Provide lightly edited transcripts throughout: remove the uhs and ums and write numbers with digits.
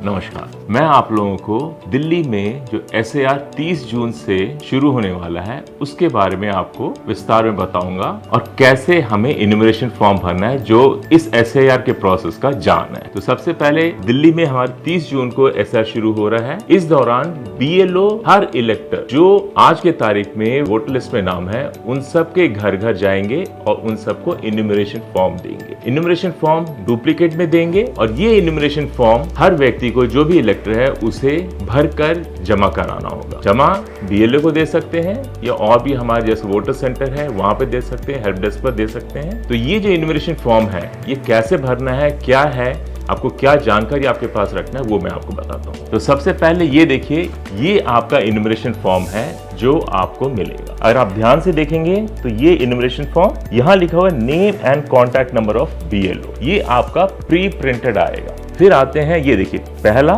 नमस्कार, मैं आप लोगों को दिल्ली में जो SAR 30 जून से शुरू होने वाला है उसके बारे में आपको विस्तार में बताऊंगा और कैसे हमें इन्यूमरेशन फॉर्म भरना है जो इस SAR के प्रोसेस का जान है। तो सबसे पहले दिल्ली में हमारे 30 जून को SAR शुरू हो रहा है। इस दौरान BLO हर इलेक्टर जो आज के तारीख में वोटर लिस्ट में नाम है उन सब के घर घर जाएंगे और उन सबको इन्यूमरेशन फॉर्म देंगे। इन्यूमरेशन फॉर्म डुप्लीकेट में देंगे और ये इन्यूमरेशन फॉर्म हर व्यक्ति को जो भी इलेक्टर है उसे भरकर जमा कराना होगा। जमा BLO को दे सकते हैं या और भी हमारे जैसे वोटर सेंटर है वहां पे दे सकते हैं, हेल्प डेस्क पर दे सकते हैं। तो ये जो इन्यूमरेशन फॉर्म है ये कैसे भरना है, क्या है, आपको क्या जानकारी आपके पास रखना है वो मैं आपको बताता हूँ। तो सबसे पहले ये देखिए, ये आपका इन्यूमरेशन फॉर्म है जो आपको मिलेगा। अगर आप ध्यान से देखेंगे तो ये इन्यूमरेशन फॉर्म यहाँ लिखा हुआ है name and contact number of BLO, ये आपका प्री प्रिंटेड आएगा। फिर आते हैं, ये देखिए पहला,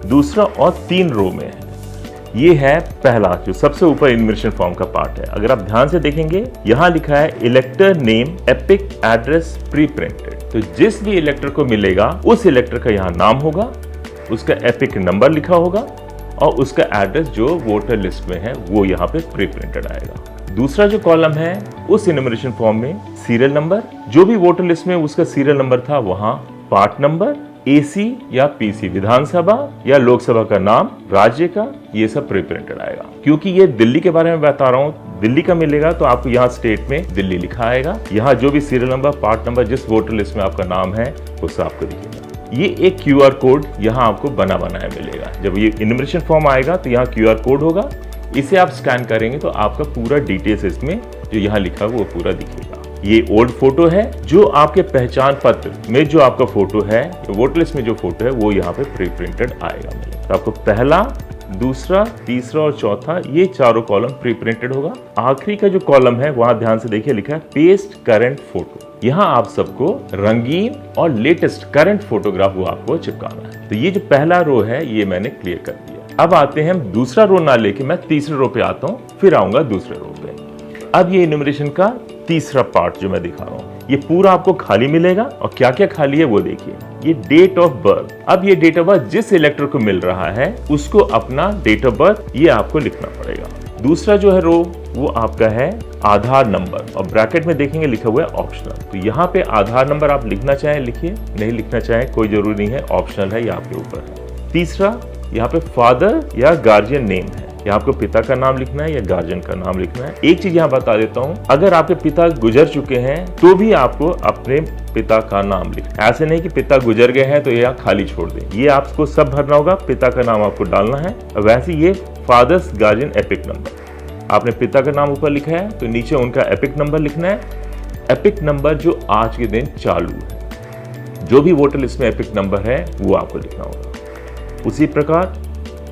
दूसरा और 3 रो में है। ये है पहला जो सबसे ऊपर इन्यूमरेशन फॉर्म का पार्ट है। अगर आप ध्यान से देखेंगे यहाँ लिखा है इलेक्टर name epic address pre printed. तो जिस भी इलेक्टर को मिलेगा उस इलेक्टर का यहाँ नाम होगा, उसका एपिक नंबर लिखा होगा और उसका एड्रेस जो वोटर लिस्ट में है वो यहाँ पे प्री प्रिंटेड आएगा। दूसरा जो कॉलम है उस इन्यूमरेशन फॉर्म में सीरियल नंबर, जो भी वोटर लिस्ट में उसका सीरियल नंबर था वहाँ पार्ट नंबर, AC या PC, विधानसभा या लोकसभा का नाम, राज्य का, ये सब प्री प्रिंटेड आएगा। क्योंकि ये दिल्ली के बारे में बता रहा हूँ, दिल्ली का मिलेगा तो आपको यहाँ स्टेट में दिल्ली लिखा आएगा। यहाँ जो भी सीरियल नंबर, पार्ट नंबर, जिस वोटर लिस्ट में आपका नाम है वो आपको दिखेगा। ये एक QR कोड यहाँ आपको बना बनाया मिलेगा। जब ये इन्यूमरेशन फॉर्म आएगा तो यहाँ QR कोड होगा, इसे आप स्कैन करेंगे तो आपका पूरा डिटेल्स इसमें जो यहाँ लिखा है वो पूरा दिखेगा। ये ओल्ड फोटो है जो आपके पहचान पत्र में जो आपका फोटो है, वोटर लिस्ट में जो फोटो है वो यहाँ पे प्री प्रिंटेड आएगा मिलेगा। तो आपको पहला, दूसरा, तीसरा और चौथा ये चारों कॉलम प्री प्रिंटेड होगा। आखिरी का जो कॉलम है वहां ध्यान से देखिए लिखा है पेस्ट करंट फोटो। यहाँ आप सबको रंगीन और लेटेस्ट करंट फोटोग्राफ वो आपको चिपकाना है। तो ये जो पहला रो है ये मैंने क्लियर कर दिया। अब आते हैं, दूसरा रो ना लेके मैं तीसरे रो पे आता हूँ, फिर आऊंगा दूसरे रो पे। अब ये इन्यूमरेशन का तीसरा पार्ट जो मैं दिखा रहा हूँ ये पूरा आपको खाली मिलेगा और क्या क्या खाली है वो देखिए। ये डेट ऑफ बर्थ, अब ये डेट ऑफ बर्थ जिस इलेक्टर को मिल रहा है उसको अपना डेट ऑफ बर्थ ये आपको लिखना पड़ेगा। दूसरा जो है रो वो आपका है आधार नंबर और ब्रैकेट में देखेंगे लिखा हुआ है ऑप्शनल। तो यहाँ पे आधार नंबर आप लिखना चाहें लिखिए, नहीं लिखना चाहें कोई जरूरी नहीं है, ऑप्शनल है, ये आपके ऊपर है। तीसरा यहाँ पे फादर या गार्जियन नेम है, यहाँ आपको पिता का नाम लिखना है या गार्जियन का नाम लिखना है। एक चीज यहाँ बता देता हूँ, अगर आपके पिता गुजर चुके हैं तो भी आपको अपने पिता का नाम लिखना है। ऐसे नहीं कि पिता गुजर गए हैं तो यहाँ खाली छोड़ दें, ये आपको सब भरना होगा, पिता का नाम आपको डालना है। वैसे ये फादर्स गार्जियन एपिक नंबर, आपने पिता का नाम ऊपर लिखा है तो नीचे उनका एपिक नंबर लिखना है। एपिक नंबर जो आज के दिन चालू है, जो भी वोटर लिस्ट में एपिक नंबर है वो आपको लिखना होगा। उसी प्रकार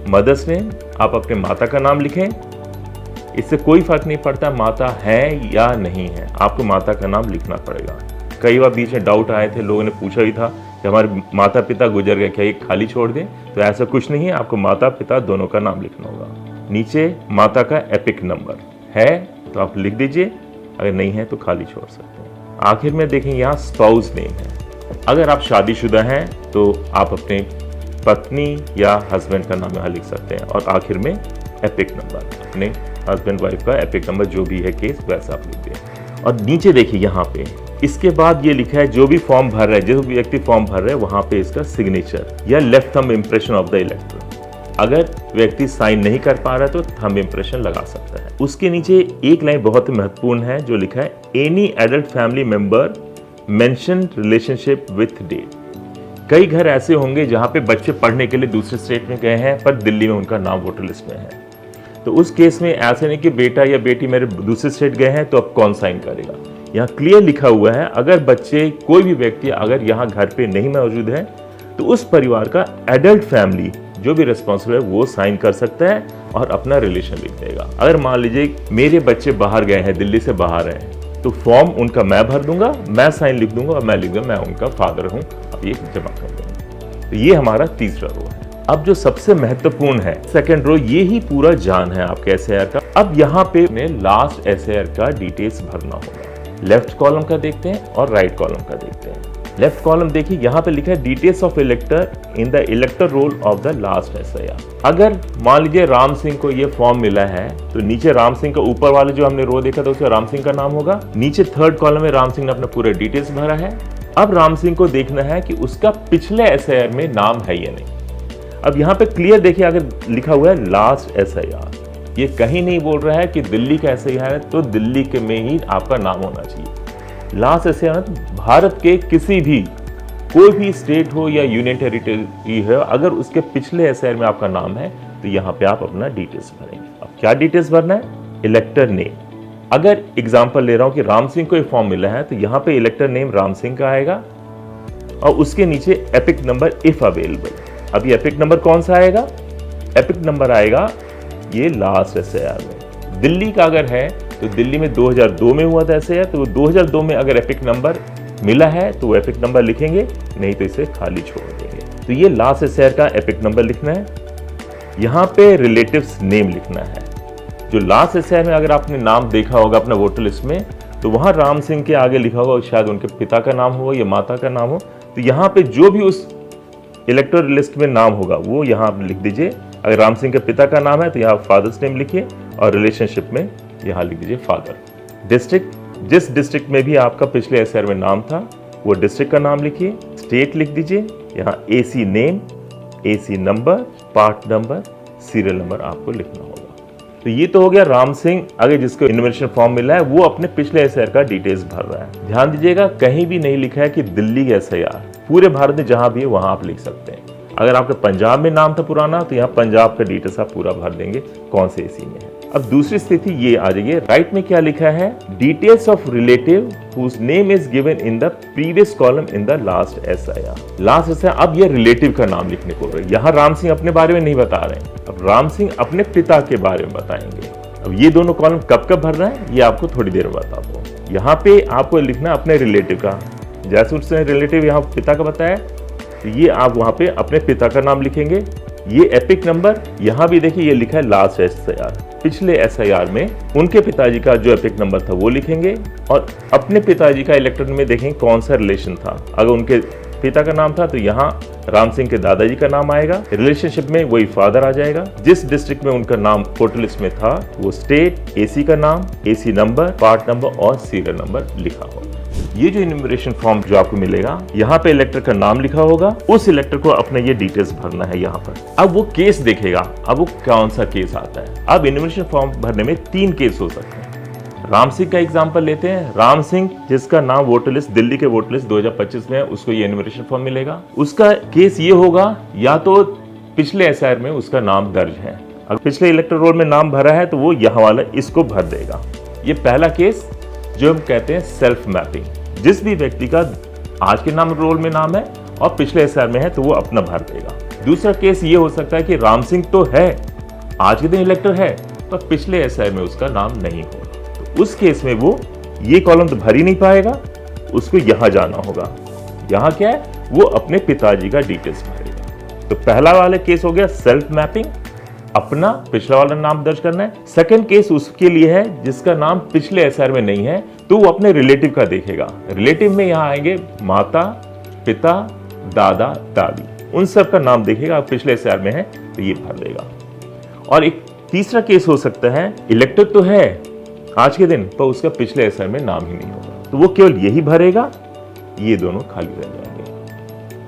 मदर्स नेम, आप अपने माता का नाम लिखें, इससे कोई फर्क नहीं पड़ता माता है या नहीं है, आपको माता का नाम लिखना पड़ेगा। कई बार बीच में डाउट आए थे, लोगों ने पूछा ही था कि हमारे माता पिता गुजर गए क्या ये खाली छोड़ दें, तो ऐसा कुछ नहीं है, आपको माता पिता दोनों का नाम लिखना होगा। नीचे माता का एपिक नंबर है तो आप लिख दीजिए, अगर नहीं है तो खाली छोड़ सकते हैं। आखिर में देखें यहाँ स्पाउस नेम है, अगर आप शादीशुदा हैं तो आप अपने पत्नी या हस्बैंड का नाम यहाँ लिख सकते हैं और आखिर में एपिक नंबर, अपने हस्बैंड वाइफ का एपिक नंबर जो भी है केस वैसा आप लिख दें। और नीचे देखिए यहाँ पे इसके बाद ये लिखा है जो भी फॉर्म भर रहा है, जो भी व्यक्ति फॉर्म भर रहा है वहां पे इसका सिग्नेचर या left thumb impression of the इलेक्टर। अगर व्यक्ति साइन नहीं कर पा रहा है तो थंब इम्प्रेशन लगा सकता है। उसके नीचे एक लाइन बहुत ही महत्वपूर्ण है जो लिखा है any adult family member mention relationship with date. कई घर ऐसे होंगे जहां पे बच्चे पढ़ने के लिए दूसरे स्टेट में गए हैं पर दिल्ली में उनका नाम वोटर लिस्ट में है, तो उस केस में ऐसे नहीं कि बेटा या बेटी मेरे दूसरे स्टेट गए हैं तो अब कौन साइन करेगा। यहाँ क्लियर लिखा हुआ है अगर बच्चे, कोई भी व्यक्ति अगर यहाँ घर पे नहीं मौजूद है तो उस परिवार का एडल्ट फैमिली जो भी रिस्पॉन्सिबल है वो साइन कर सकता है और अपना रिलेशन लिख देगा। अगर मान लीजिए मेरे बच्चे बाहर गए हैं, दिल्ली से बाहर हैं, तो फॉर्म उनका मैं भर दूंगा, मैं साइन लिख दूंगा और मैं लिख दूंगा मैं उनका फादर हूं, अब ये जमा कर दूंगा। तो ये हमारा तीसरा रो है। अब जो सबसे महत्वपूर्ण है सेकंड रो, ये ही पूरा जान है आपके SAR का। अब यहाँ पे लास्ट SAR का डिटेल्स भरना होगा। लेफ्ट कॉलम का देखते हैं और राइट कॉलम का देखते हैं। लेफ्ट कॉलम देखिए, यहाँ पे लिखा है details of elector in the elector roll of the last SIR। अगर मान लीजिए राम सिंह को ये फॉर्म मिला है तो नीचे राम सिंह का ऊपर वाले जो हमने रो देखा था उसमें राम सिंह का नाम होगा, नीचे थर्ड कॉलम में राम सिंह ने अपने पूरे डिटेल्स भरा है। अब राम सिंह को देखना है कि उसका पिछले SIR में नाम है या नहीं। अब यहाँ पे क्लियर देखिए, अगर लिखा हुआ है लास्ट SIR, ये कहीं नहीं बोल रहा है कि दिल्ली का SIR है तो दिल्ली के में ही आपका नाम होना चाहिए। लास्ट SIR भारत के किसी भी कोई भी स्टेट हो या यूनियन टेरिटरी है, अगर उसके पिछले SIR में आपका नाम है तो यहाँ पे आप अपना डिटेल्स भरेंगे। अब क्या डिटेल्स भरना है? इलेक्टर नेम। अगर एग्जांपल ले रहा हूँ कि राम सिंह को ये फॉर्म मिला है तो यहाँ पे इलेक्टर नेम राम सिंह का आएगा और उसके नीचे एपिक नंबर इफ अवेलेबल। अब ये एपिक नंबर कौन सा आएगा? एपिक नंबर आएगा ये लास्ट SIR में। दिल्ली का अगर है तो दिल्ली में 2002 में हुआ था SIR, तो 2002 में अगर एपिक नंबर मिला है तो वो एपिक नंबर लिखेंगे, नहीं तो इसे खाली छोड़ देंगे। तो ये लास्ट SIR का एपिक नंबर लिखना है। यहाँ पे रिलेटिव्स नेम लिखना है। जो लास्ट SIR में अगर आपने नाम देखा होगा अपना वोटर लिस्ट में, तो वहाँ राम सिंह के आगे लिखा होगा, शायद उनके पिता का नाम हो या माता का नाम हो, तो यहाँ पे जो भी उस इलेक्टर लिस्ट में नाम होगा वो यहाँ आप लिख दीजिए। अगर राम सिंह के पिता का नाम है तो यहाँ फादर्स नेम लिखिए और रिलेशनशिप में यहाँ लिख दीजिए फादर। डिस्ट्रिक्ट, जिस डिस्ट्रिक्ट में भी आपका पिछले SIR में नाम था वो डिस्ट्रिक्ट का नाम लिखिए। स्टेट लिख दीजिए, यहाँ AC name, AC number, part number, serial number आपको लिखना होगा। तो ये तो हो गया राम सिंह, अगर जिसको इन्वेस्टिगेशन फॉर्म मिला है वो अपने पिछले SIR का डिटेल्स भर रहा है। ध्यान दीजिएगा, कहीं भी नहीं लिखा है कि दिल्ली का SIR, पूरे भारत में जहां भी है वहां आप लिख सकते हैं। अगर आपके पंजाब में नाम था पुराना तो यहाँ पंजाब का डिटेल्स आप पूरा भर देंगे कौन से AC में है। अब दूसरी स्थिति ये आ जाएगी, राइट में क्या लिखा है? Details of relative whose name is given in the previous column in the last SIR। Last SIR, अब ये रिलेटिव का नाम लिखने को रहे। यहाँ राम सिंह अपने बारे में नहीं बता रहे हैं, अब राम सिंह अपने पिता के बारे में बताएंगे। अब ये दोनों कॉलम कब कब भरना है ये आपको थोड़ी देर में बताता हूँ। यहाँ पे आपको लिखना अपने रिलेटिव का, जैसे उसने रिलेटिव यहाँ पिता का बताया तो ये आप वहाँ पे अपने पिता का नाम लिखेंगे। ये एपिक नंबर, यहाँ भी देखिए ये लिखा है लास्ट SIR, पिछले SIR में उनके पिताजी का जो एपिक नंबर था वो लिखेंगे और अपने पिताजी का इलेक्टर में देखेंगे कौन सा रिलेशन था। अगर उनके पिता का नाम था तो यहाँ राम सिंह के दादाजी का नाम आएगा, रिलेशनशिप में वही फादर आ जाएगा। जिस डिस्ट्रिक्ट में उनका नाम वोटर लिस्ट में था वो स्टेट, AC का नाम, AC नंबर, पार्ट नंबर और सीरियल नंबर लिखा होगा। ये जो इन्यूमरेशन फॉर्म जो आपको मिलेगा, यहाँ पे इलेक्टर का नाम लिखा होगा, उस इलेक्टर को अपने ये डिटेल्स भरना है यहाँ पर। अब वो केस देखेगा, अब वो कौन सा केस आता है। अब इन्यूमरेशन फॉर्म भरने में 3 केस हो सकते हैं। राम सिंह का एग्जांपल लेते हैं। राम सिंह जिसका नाम वोटर लिस्ट, दिल्ली के वोटर लिस्ट 2025 में है, उसको ये इन्यूमरेशन फॉर्म मिलेगा। उसका केस ये होगा, या तो पिछले SIR में उसका नाम दर्ज है, अगर पिछले इलेक्टर रोल में नाम भरा है तो वो यहाँ वाला इसको भर देगा। ये पहला केस जो हम कहते हैं सेल्फ मैपिंग। जिस भी व्यक्ति का आज के नाम रोल में नाम है और पिछले SIR में है तो वो अपना भर देगा। दूसरा केस ये हो सकता है कि राम सिंह तो है, आज के दिन इलेक्टर है, पर पिछले SIR में उसका नाम नहीं हो, तो उस केस में वो ये कॉलम तो भर ही नहीं पाएगा, उसको यहाँ जाना होगा। यहाँ क्या है? वो अपने पिताजी का डिटेल्स भरेगा। तो पहला वाला केस हो गया सेल्फ मैपिंग, अपना पिछला वाला नाम दर्ज करना है। सेकंड केस उसके लिए है जिसका नाम पिछले SIR में नहीं है, तो वो अपने रिलेटिव का देखेगा। रिलेटिव में यहाँ आएंगे माता, पिता, दादा, दादी, उन सब का नाम देखेगा। पिछले SIR में है तो ये भर देगा। और एक तीसरा केस हो सकता है, इलेक्टर तो है आज के दिन पर उसका पिछले SIR में नाम ही नहीं होगा, तो वो केवल यही भरेगा, ये दोनों खाली रह जाएंगे।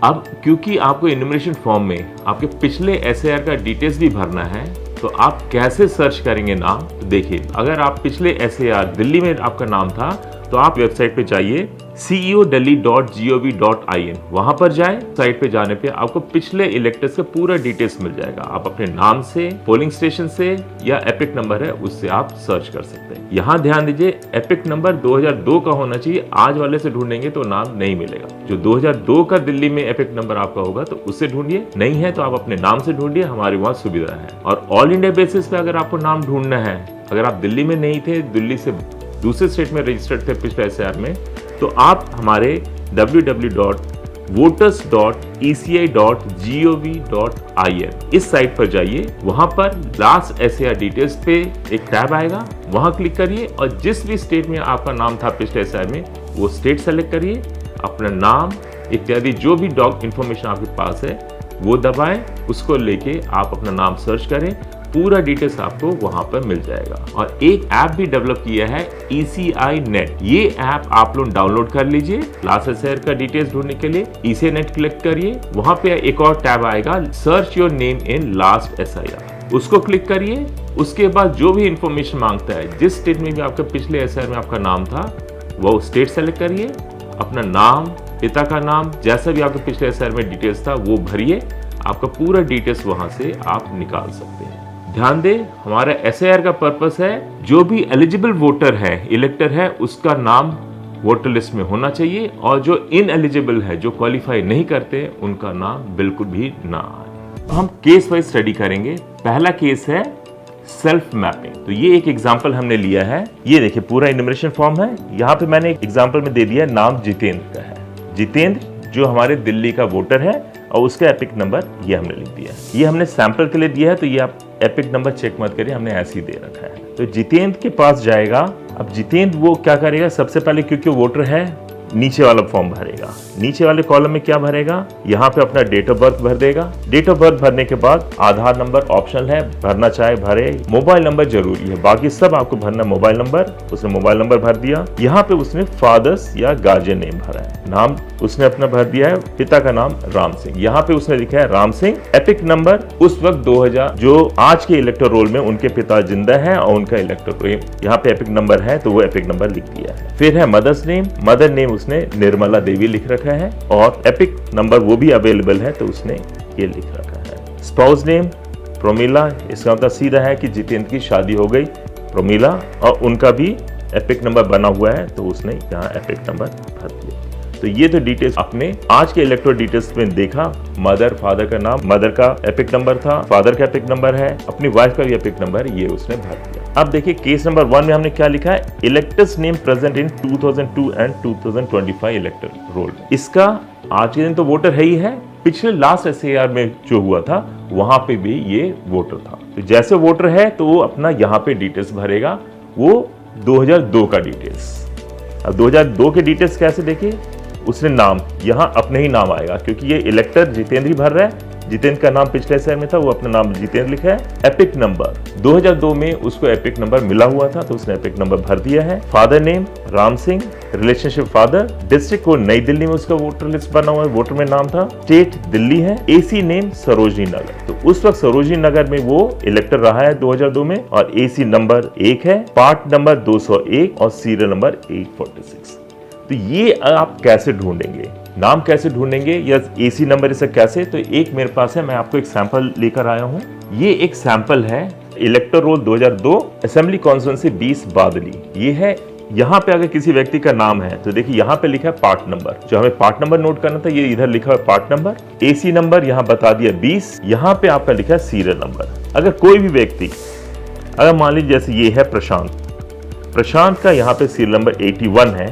अब क्योंकि आपको इन्यूमरेशन फॉर्म में आपके पिछले SIR का डिटेल्स भी भरना है, तो आप कैसे सर्च करेंगे नाम? तो देखिए, अगर आप पिछले SIR दिल्ली में आपका नाम था तो आप वेबसाइट पे जाइए ceodelhi.gov.in, वहां पर जाए। साइट पे जाने पे आपको पिछले इलेक्टर्स का पूरा डिटेल्स मिल जाएगा। आप अपने नाम से, पोलिंग स्टेशन से या एपिक नंबर है उससे आप सर्च कर सकते हैं। यहाँ ध्यान दीजिए, एपिक नंबर 2002 का होना चाहिए। आज वाले से ढूंढेंगे तो नाम नहीं मिलेगा। जो 2002 का दिल्ली में एपिक नंबर आपका होगा तो उससे ढूंढिए, नहीं है तो आप अपने नाम से ढूंढिए, हमारे वहाँ सुविधा है। और ऑल इंडिया बेसिस पे अगर आपको नाम ढूंढना है, अगर आप दिल्ली में नहीं थे, दिल्ली से दूसरे स्टेट में रजिस्टर्ड थे पिछले SIR में, तो आप हमारे www.voters.eci.gov.in इस साइट पर जाइए। वहां पर लास्ट SIR डिटेल्स पे एक टैब आएगा, वहां क्लिक करिए और जिस भी स्टेट में आपका नाम था पिछले SIR में वो स्टेट सेलेक्ट करिए, अपना नाम, इत्यादि जो भी डॉग इन्फॉर्मेशन आपके पास है वो दबाएं, उसको लेके आप अपना नाम सर्च करें, पूरा डिटेल्स आपको वहां पर मिल जाएगा। और एक ऐप भी डेवलप किया है ECI नेट, ये ऐप आप लोग डाउनलोड कर लीजिए लास्ट एसआईआर का डिटेल्स ढूंढने के लिए। ECI नेट क्लिक करिए, वहां पे एक और टैब आएगा search your name in last SIR, उसको क्लिक करिए। उसके बाद जो भी इंफॉर्मेशन मांगता है, जिस स्टेट में भी आपका पिछले एसआईआर में आपका नाम था वो स्टेट सेलेक्ट करिए, अपना नाम, पिता का नाम, जैसा भी आपके पिछले एसआईआर में डिटेल्स था वो भरिए, आपका पूरा डिटेल्स वहां से आप निकाल सकते हैं। ध्यान दें, हमारा एसआईआर का पर्पस है जो भी एलिजिबल वोटर है, इलेक्टर है, उसका नाम वोटर लिस्ट में होना चाहिए, और जो इनएलिजिबल है, जो क्वालिफाई नहीं करते, उनका नाम बिल्कुल भी ना आए। हम केस वाइज स्टडी करेंगे। पहला केस है सेल्फ मैपिंग। तो ये एक एग्जांपल हमने लिया है, ये देखिए पूरा इन्यूमरेशन फॉर्म है। यहाँ पे मैंने एक एग्जांपल में दे दिया, नाम जितेंद्र का है। जितेंद्र जो हमारे दिल्ली का वोटर है और उसका एपिक नंबर ये हमने लिख दिया है। ये हमने सैंपल के लिए दिया है, तो ये आप एपिक नंबर चेक मत करिए, हमने ऐसे ही दे रखा है। तो जितेंद्र के पास जाएगा। अब जितेंद्र वो क्या करेगा, सबसे पहले क्योंकि वोटर है नीचे वाला फॉर्म भरेगा। नीचे वाले कॉलम में क्या भरेगा, यहाँ पे अपना डेट ऑफ बर्थ भर देगा। डेट ऑफ बर्थ भरने के बाद आधार नंबर ऑप्शनल है, भरना चाहे भरे। मोबाइल नंबर जरूरी है, बाकी सब आपको भरना मोबाइल नंबर। उसने मोबाइल नंबर भर दिया। यहाँ पे उसने फादर्स या गार्जियन नेम भरा है। नाम उसने अपना भर दिया है, पिता का नाम राम सिंह। यहाँ पे उसने लिखा है राम सिंह। एपिक नंबर उस वक्त 2000 जो आज के इलेक्टर रोल में उनके पिता जिंदा है और उनका इलेक्टर यहाँ पे एपिक नंबर है, तो वो एपिक नंबर लिख दिया है। फिर है मदर्स नेम। मदर नेम उसने निर्मला देवी लिख रखा है और एपिक नंबर वो भी अवेलेबल है, तो उसने ये लिख रखा है। स्पाउस नेम प्रोमिला, इसका मतलब सीधा है कि जितेंद्र की शादी हो गई प्रोमिला, और उनका भी एपिक नंबर बना हुआ है, तो उसने यहाँ एपिक नंबर भर दिया। तो ये तो डिटेल्स अपने आज के इलेक्टोरल डिटेल्स में देखा। मदर, फादर का नाम, मदर का एपिक नंबर था, फादर का एपिक नंबर है, अपनी वाइफ का भी एपिक नंबर, ये उसने भर दिया। अब देखिए केस नंबर 1 में हमने क्या लिखा है, electors name present in 2002 and 2025 elector roll. इसका आज के दिन तो वोटर है ही है, पिछले लास्ट एसआईआर में जो हुआ था वहां पे भी ये वोटर था। तो जैसे वोटर है तो वो अपना यहाँ पे डिटेल्स भरेगा, वो 2002 का डिटेल्स। अब 2002 के डिटेल्स कैसे देखिए, उसने नाम यहाँ अपने ही नाम आएगा, क्योंकि ये इलेक्टर जितेंद्र ही भर रहा है। जितेंद्र का नाम पिछले एसआईआर में था, वो अपना नाम जितेंद्र लिखा है। एपिक नंबर 2002 में उसको एपिक नंबर मिला हुआ था, तो उसने एपिक नंबर भर दिया है। Father name Ram Singh, relationship father, district को नई दिल्ली में उसका वोटर लिस्ट बना हुआ है, वोटर में नाम था, स्टेट दिल्ली है, एसी नेम सरोजनी नगर। तो उस वक्त सरोजनी नगर में वो इलेक्टर रहा है 2002 में, और एसी नंबर 1 है, पार्ट नंबर 201 और सीरियल नंबर 846। तो ये आप कैसे ढूंढेंगे, नाम कैसे ढूंढेंगे या एसी नंबर इसे कैसे, तो एक मेरे पास है, मैं आपको एक सैंपल लेकर आया हूं। ये एक सैंपल है इलेक्टर रोल 2002 असेंबली कॉन्स्टिट्यूएंसी 20 बादली। ये है, यहाँ पे अगर किसी व्यक्ति का नाम है तो देखिए यहाँ पे लिखा है पार्ट नंबर, जो हमें पार्ट नंबर नोट करना था ये इधर लिखा है पार्ट नंबर। एसी नंबर यहाँ बता दिया 20, यहाँ पे आपका लिखा है सीरियल नंबर। अगर कोई भी व्यक्ति, अगर मान लीजिए जैसे ये है प्रशांत का यहाँ पे सीरियल नंबर 81 है,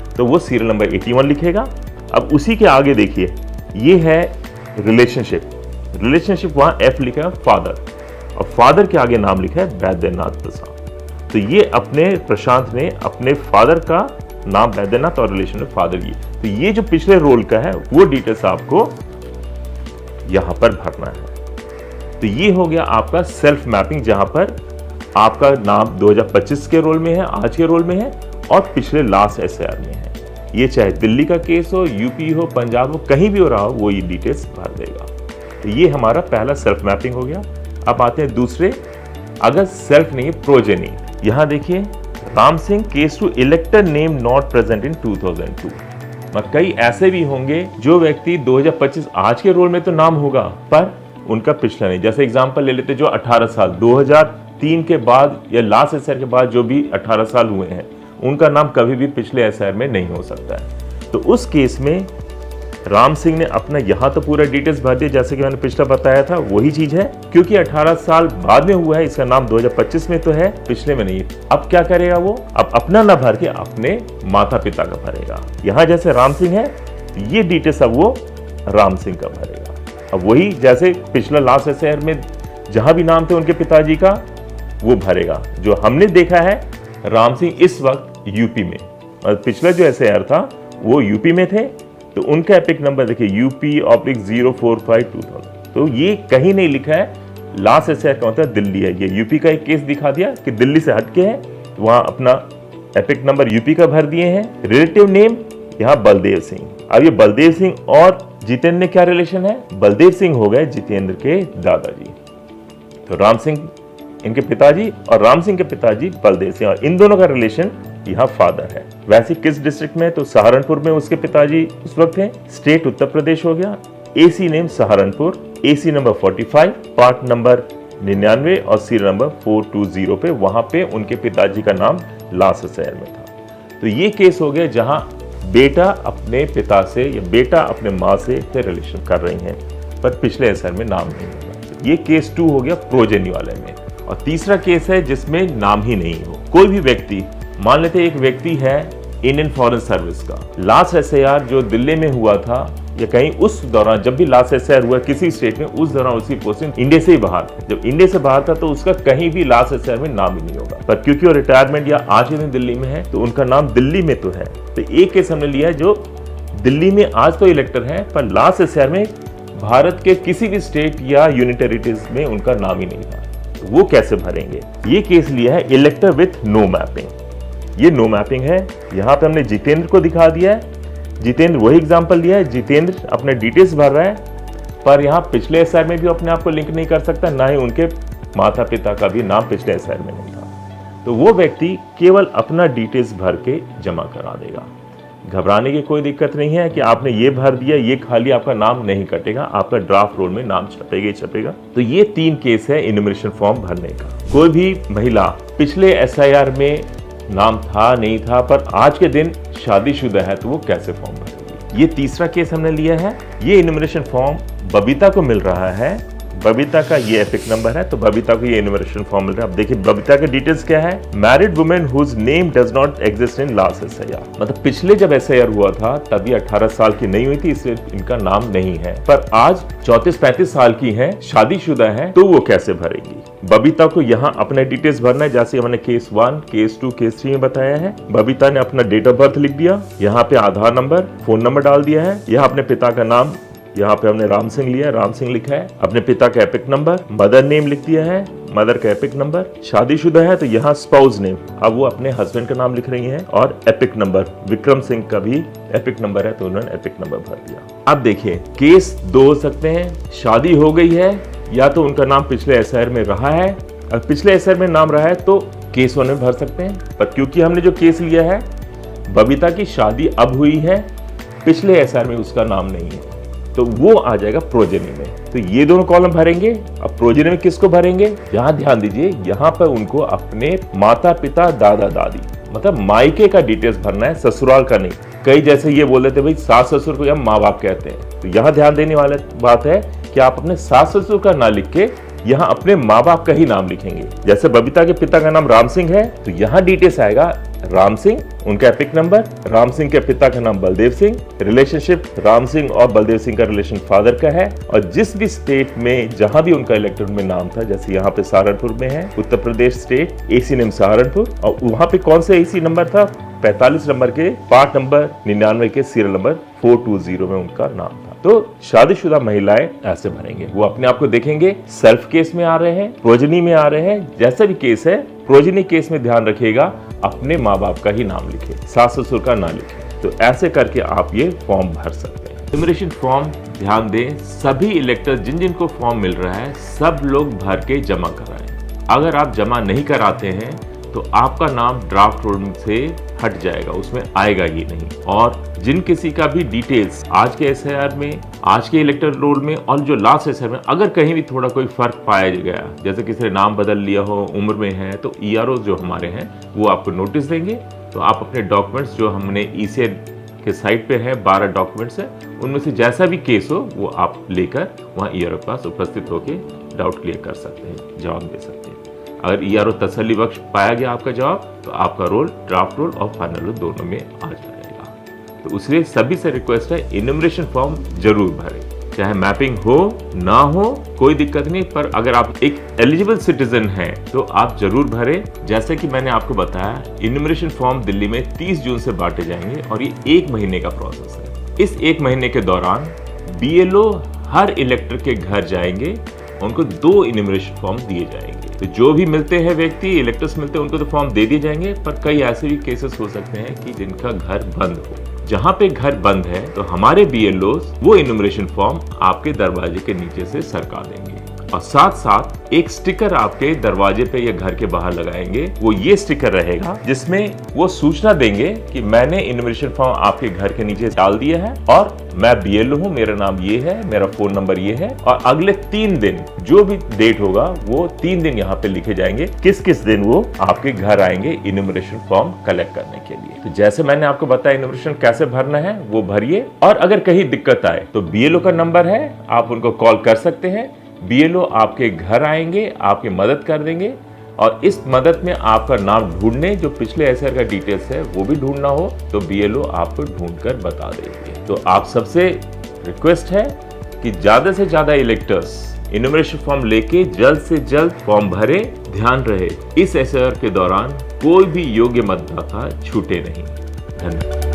तो वो सीरियल नंबर 81 लिखेगा। अब उसी के आगे देखिए ये है रिलेशनशिप वहां एफ लिखा है फादर, और फादर के आगे नाम लिखा है वैद्यनाथ प्रसाद। तो ये अपने प्रशांत ने अपने फादर का नाम वैद्यनाथ और रिलेशन में फादर ये, तो ये जो पिछले रोल का है वो डिटेल्स आपको यहां पर भरना है। तो ये हो गया आपका सेल्फ मैपिंग, जहां पर आपका नाम 2025 के रोल में है, आज के रोल में है, और पिछले लास्ट एसआईआर में है। ये चाहे दिल्ली का केस हो, यूपी हो, पंजाब हो, कहीं भी हो रहा हो, वो ये डिटेल्स भर देगा। तो ये हमारा पहला सेल्फ मैपिंग हो गया। अब आते हैं दूसरे, अगर सेल्फ नहीं है प्रोजेनी। यहाँ देखिए Ram Singh case two elector name not present in 2002। कई ऐसे भी होंगे जो व्यक्ति 2025 आज के रोल में तो नाम होगा पर उनका पिछला नहीं। जैसे एग्जाम्पल ले लेते जो 18 साल 2003 के बाद या लास्ट एसआईआर के बाद जो भी 18 साल हुए हैं, उनका नाम कभी भी पिछले एसआईआर में नहीं हो सकता है। तो उस केस में राम सिंह ने अपना यहाँ तो पूरा डिटेल्स भर दिया, जैसे कि मैंने पिछला बताया था वही चीज है, क्योंकि 18 साल बाद में हुआ है, इसका नाम 2025 में तो है, पिछले में नहीं। अब क्या करेगा वो, अब अपना ना भर के अपने माता पिता का भरेगा। यहाँ जैसे राम सिंह है, ये डिटेल्स अब वो राम सिंह का भरेगा। अब वही जैसे पिछला लास्ट एसआईआर में जहां भी नाम थे उनके पिताजी का, वो भरेगा। जो हमने देखा है राम सिंह इस वक्त यूपी में, और पिछला जो एसआईआर था वो यूपी में थे, तो उनका एपिक नंबर देखिए UP/045/2000। तो ये कहीं नहीं लिखा है लास्ट एसआईआर का मतलब दिल्ली है। ये यूपी का एक केस दिखा दिया कि दिल्ली से हटके है, तो वहां अपना एपिक नंबर यूपी का भर दिए हैं। रिलेटिव नेम यहाँ बलदेव सिंह। अब ये बलदेव सिंह और जितेंद्र में क्या रिलेशन है? बलदेव सिंह हो गए जितेंद्र के दादाजी। तो राम सिंह इनके पिताजी और राम सिंह के पिताजी बलदेव सिंह, और इन दोनों का रिलेशन यहाँ फादर है। वैसे किस डिस्ट्रिक्ट में? तो सहारनपुर में उसके पिताजी उस वक्त हैं। स्टेट उत्तर प्रदेश हो गया। AC name Saharanpur, AC number 45, part number 99 और सीरियल नंबर 420 पे, वहां पे उनके पिताजी का नाम लास्ट एसआईआर में था। तो ये केस हो गया जहां बेटा अपने पिता से या बेटा अपने माँ से रिलेशन कर रही हैं, पर पिछले एसआईआर में नाम नहीं होगा। ये केस 2 हो गया प्रोजेनी वाले में। और तीसरा केस है जिसमें नाम ही नहीं हो। कोई भी व्यक्ति, मान लेते एक व्यक्ति है इंडियन फॉरेन सर्विस का, लास्ट एसआईआर जो दिल्ली में हुआ था या कहीं उस दौरान, जब भी लास्ट एसआईआर हुआ किसी स्टेट में, उस दौरान उसकी पोस्टिंग इंडिया से ही बाहर था। जब इंडिया से बाहर था तो उसका कहीं भी लास्ट एसआईआर में नाम ही नहीं होगा, पर क्योंकि वो रिटायरमेंट या आज के दिन दिल्ली में है तो उनका नाम दिल्ली में तो है। तो एक केस हमने लिया है जो दिल्ली में आज तो इलेक्टर है, पर लास्ट एसआईआर में भारत के किसी भी स्टेट या यूनियन टेरिटरीज में उनका नाम ही नहीं था। तो वो कैसे भरेंगे? ये केस लिया है इलेक्टर विथ नो मैपिंग। ये नो मैपिंग है। यहाँ पे हमने जितेंद्र को दिखा दिया है। जितेंद्र वही एग्जाम्पल दिया है, जितेंद्र अपने डिटेल्स भर रहा है, पर यहाँ पिछले एसआईआर में भी अपने आप को लिंक नहीं कर सकता, ना ही उनके माता पिता का भी नाम पिछले एसआईआर में नहीं था। तो वो व्यक्ति केवल अपना डिटेल्स भर के जमा करा देगा। घबराने की कोई दिक्कत नहीं है कि आपने ये भर दिया, ये खाली, आपका नाम नहीं कटेगा, आपका ड्राफ्ट रोल में नाम छपेगा ही छपेगा। तो ये 3 केस है इन्यूमरेशन फॉर्म भरने का। कोई भी महिला पिछले एसआईआर में नाम था नहीं था, पर आज के दिन शादीशुदा है, तो वो कैसे फॉर्म भरेगी? ये तीसरा केस हमने लिया है। ये इन्यूमरेशन फॉर्म बबीता को मिल रहा है। बबीता का ये एपिक नंबर है, तो बबीता को ये इन्यूमरेशन फॉर्म मिल रहा है। अब देखिए बबीता के डिटेल्स क्या है। Married women whose name does not exist in last SIR. मतलब पिछले जब एसआईआर हुआ था तब ये 18 साल की नहीं हुई थी, इसलिए इनका नाम नहीं है, पर आज 34-35 साल की है, शादीशुदा है, तो वो कैसे भरेगी? बबीता को यहाँ अपने डिटेल्स भरना है, जैसे हमने केस 1, केस 2, केस 3 में बताया है। बबीता ने अपना डेट ऑफ बर्थ लिख दिया, यहाँ पे आधार नंबर, फोन नंबर डाल दिया है, यहाँ अपने पिता का नाम, यहाँ पे हमने राम सिंह लिया, राम सिंह लिखा है, अपने पिता का एपिक नंबर, मदर नेम लिख दिया है, मदर का एपिक नंबर, शादीशुदा है तो यहाँ स्पाउस नेम, अब वो अपने हस्बैंड का नाम लिख रही हैं, और एपिक नंबर विक्रम सिंह का भी एपिक नंबर है तो उन्होंने एपिक नंबर भर दिया। अब देखिए केस 2 हो सकते हैं, शादी हो गई है या तो उनका नाम पिछले एसआईआर में रहा है, और पिछले एसआईआर में नाम रहा है तो केस 1 में भर सकते हैं। पर क्योंकि हमने जो केस लिया है बबीता की शादी अब हुई है, पिछले एसआईआर में उसका नाम नहीं है, तो वो आ जाएगा प्रोजेनी में। तो ये दोनों कॉलम भरेंगे। अब प्रोजेनी में किसको भरेंगे? यहाँ ध्यान दीजिए, यहाँ पर उनको अपने माता पिता दादा दादी मतलब मायके का डिटेल्स भरना है, ससुराल का नहीं। कई जैसे ये बोल रहे थे भाई सास ससुर को हम माँ बाप कहते हैं, तो यहाँ ध्यान देने वाली बात है कि आप अपने सास ससुर का ना लिख के यहाँ अपने माँ बाप का ही नाम लिखेंगे। जैसे बबीता के पिता का नाम राम सिंह है तो यहाँ डिटेल्स आएगा राम सिंह, उनका एपिक नंबर, राम सिंह के पिता का नाम बलदेव सिंह, रिलेशनशिप राम सिंह और बलदेव सिंह का रिलेशन फादर का है, और जिस भी स्टेट में जहां भी उनका इलेक्टेड में नाम था, जैसे यहाँ पे सहारनपुर में है, Uttar Pradesh state, AC name Saharanpur, और वहां पे कौन सा एसी नंबर था? 45 नंबर के पार्ट नंबर 99 के सीरियल नंबर 420 में उनका नाम था। तो शादीशुदा महिलाएं ऐसे भरेंगे, वो अपने आप को देखेंगे सेल्फ केस में आ रहे हैं, प्रोजेनी में आ रहे हैं, जैसा भी केस है प्रोजेनी केस में ध्यान रखिएगा अपने माँ बाप का ही नाम लिखे, सास ससुर का ना लिखे। तो ऐसे करके आप ये फॉर्म भर सकते हैं। इन्यूमरेशन फॉर्म ध्यान दें, सभी इलेक्टर जिन जिन को फॉर्म मिल रहा है सब लोग भर के जमा कराएं। अगर आप जमा नहीं कराते हैं तो आपका नाम ड्राफ्ट रोल से हट जाएगा, उसमें आएगा ही नहीं। और जिन किसी का भी डिटेल्स आज के एसआईआर में, आज के इलेक्टर रोल में और जो लास्ट एसआईआर में अगर कहीं भी थोड़ा कोई फर्क पाया गया, जैसे किसी ने नाम बदल लिया हो, उम्र में है, तो ईआरओ जो हमारे हैं वो आपको नोटिस देंगे। तो आप अपने डॉक्यूमेंट्स जो हमने ईसीआई के साइट पे है 12 डॉक्यूमेंट्स है, उनमें से जैसा भी केस हो वो आप लेकर वहाँ ईआरओ के पास उपस्थित होकर डाउट क्लियर कर सकते हैं, जवाब दे सकते हैं। अगर ईआरओ तसल्ली बख्श पाया गया आपका जवाब तो आपका रोल ड्राफ्ट रोल और फाइनल रोल दोनों में आ जाएगा। तो उसलिए सभी से रिक्वेस्ट है इन्यूमरेशन फॉर्म जरूर भरें, चाहे मैपिंग हो ना हो कोई दिक्कत नहीं, पर अगर आप एक एलिजिबल सिटीजन हैं तो आप जरूर भरें। जैसे कि मैंने आपको बताया इन्यूमरेशन फॉर्म दिल्ली में 30 जून से बांटे जाएंगे और ये 1 महीने का प्रोसेस है। इस 1 महीने के दौरान BLO हर इलेक्टर के घर जाएंगे, उनको 2 इन्यूमरेशन फॉर्म दिए जाएंगे। तो जो भी मिलते हैं व्यक्ति, इलेक्टर्स मिलते हैं, उनको तो फॉर्म दे दिए जाएंगे, पर कई ऐसे भी केसेस हो सकते हैं कि जिनका घर बंद हो। जहां पे घर बंद है तो हमारे BLOs वो इन्यूमरेशन फॉर्म आपके दरवाजे के नीचे से सरका देंगे और साथ साथ एक स्टिकर आपके दरवाजे पे या घर के बाहर लगाएंगे। वो ये स्टिकर रहेगा जिसमें वो सूचना देंगे कि मैंने इन्यूमरेशन फॉर्म आपके घर के नीचे डाल दिया है और मैं BLO हूँ, मेरा नाम ये है, मेरा फोन नंबर ये है, और अगले 3 दिन जो भी डेट होगा वो 3 दिन यहाँ पे लिखे जाएंगे किस किस दिन वो आपके घर आएंगे इन्यूमरेशन फॉर्म कलेक्ट करने के लिए। तो जैसे मैंने आपको बताया इन्यूमरेशन कैसे भरना है वो भरिए, और अगर कहीं दिक्कत आए तो BLO का नंबर है, आप उनको कॉल कर सकते हैं। BLO आपके घर आएंगे, आपकी मदद कर देंगे, और इस मदद में आपका नाम ढूंढने, जो पिछले SR का डिटेल्स है वो भी ढूंढना हो तो BLO आपको ढूंढकर बता देंगे। तो आप सबसे रिक्वेस्ट है कि ज्यादा से ज्यादा इलेक्टर्स इन्यूमरेशन फॉर्म लेके जल्द से जल्द फॉर्म भरे। ध्यान रहे इस SR के दौरान कोई भी योग्य मतदाता छूटे नहीं। धन्यवाद।